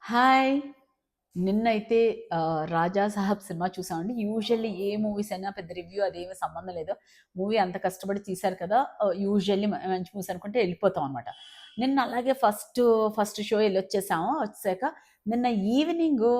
Hi! నిన్నైతే 'రాజా sahab' cinema చూసామండి. Usually ఏ movies అయినా పెద్ద రివ్యూ అదేమి సంబంధం లేదు. మూవీ అంత కష్టపడి తీశారు కదా! యూజువల్లీ మంచి మూవీస్ అనుకుంటే ఎళ్ళిపోతాం అనమాట. నిన్న అలాగే ఫస్ట్ షో ఎళ్ళొచ్చేసాము. వచ్చేసాక నిన్న ఈవినింగు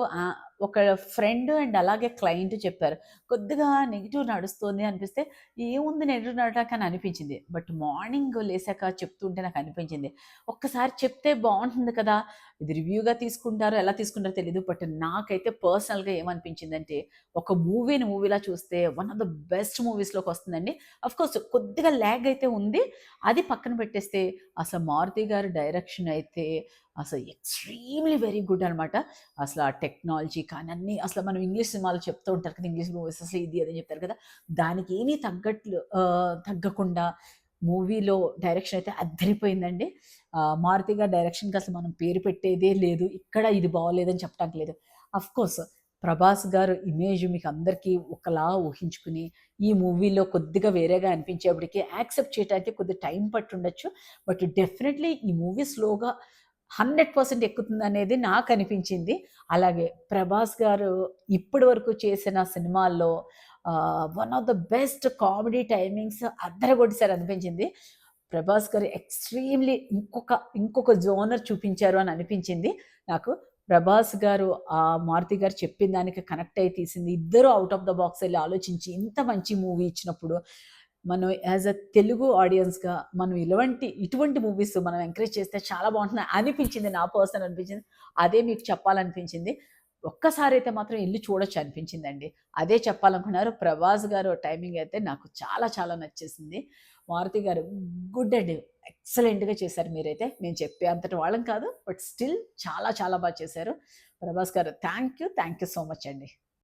ఒక ఫ్రెండ్ అండ్ అలాగే క్లయింట్ చెప్పారు. కొద్దిగా నెగెటివ్ నడుస్తోంది అనిపిస్తే, ఏముంది నెగెటివ్ నడవటానికి అని అనిపించింది. బట్ మార్నింగ్ లేసాక చెప్తుంటే నాకు అనిపించింది. ఒక్కసారి చెప్తే బావుంటుంది కదా! ఇది రివ్యూగా తీసుకుంటారో, ఎలా తీసుకుంటారో తెలీదు. బట్ నాకైతే పర్సనల్‌గా ఏమనిపించిందంటే, ఒక మూవీని మూవీలా చూస్తే వన్ ఆఫ్ ద బెస్ట్ మూవీస్‌లోకొస్తుందండి. ఆఫ్‌కోర్స్ కొద్దిగా ల్యాగ్ అయితే ఉంది. అది పక్కన పెట్టేస్తే అసలు మారుతి గారి డైరెక్షన్ అయితే అసలు ఎక్స్‌ట్రీమ్‌లీ వెరీ గుడ్ అనమాట. అసలు ఆ టెక్నాలజీ కానీ అన్నీ అసలు మనం ఇంగ్లీష్ సినిమాలు చెప్తూ ఉంటారు కదా! ఇంగ్లీష్ మూవీస్ అసలు ఇది అది అని చెప్తారు కదా! దానికి ఏమీ తగ్గకుండా మూవీలో డైరెక్షన్ అయితే అద్దిరిపోయిందండి. మారుతి గారి డైరెక్షన్‌కి అసలు మనం పేరు పెట్టేదే లేదు. ఇక్కడ ఇది బాగోలేదని చెప్పటానికి లేదు. ఆఫ్‌కోర్స్ 'ప్రభాస్' గారు ఇమేజ్ మీకు అందరికీ ఒకలా ఊహించుకుని, ఈ మూవీలో కొద్దిగా వేరేగా అనిపించేప్పటికి యాక్సెప్ట్ చేయటానికి కొద్దిగా టైం పట్టుండొచ్చు. బట్ డెఫినైట్‌లీ ఈ మూవీ స్లోగా 100% ఎక్కుతుందనేది నాకనిపించింది. అలాగే 'ప్రభాస్' గారు ఇప్పటి వరకు చేసిన సినిమాల్లో one of the best comedy timings అదరగొట్టేసారనిపించింది. 'ప్రభాస్' గారు ఎక్స్‌ట్రీమ్‌లీ ఇంకొక జోనర్ చూపించారు అని అనిపించింది నాకు. 'ప్రభాస్' గారు 'మారుతి' గారు చెప్పిన దానికి కనెక్ట్ అయ్యి తీసింది. ఇద్దరు ఔట్ ఆఫ్ ద బాక్స్ ఎళ్లి ఆలోచించి ఇంత మంచి మూవీ ఇచ్చినప్పుడు, మనం యాస్ ఎ తెలుగు ఆడియన్స్‌గా మనం ఇటువంటి మూవీస్ మనం ఎంకరేజ్ చేస్తే చాలా బావుంటుంది అనిపించింది. నా పర్సనల్ అనిపించింది. అదే మీకు చెప్పాలనిపించింది. ఒక్కసారైతే మాత్రం ఎళ్లి చూడొచ్చు అనిపించిందండి. అదే చెప్పాలనుకున్నారు. 'ప్రభాస్' గారు టైమింగ్ అయితే నాకు చాలా చాలా నచ్చేసింది. 'మారుతి' గారు గుడ్ అండి. ఎక్సలెంట్‌గా చేశారు మీరైతే. మేము చెప్పే అంతటి వాళ్ళం కాదు. బట్ స్టిల్ చాలా చాలా చేశారు. 'ప్రభాస్' గారు థాంక్ యూ సో మచ్ అండి.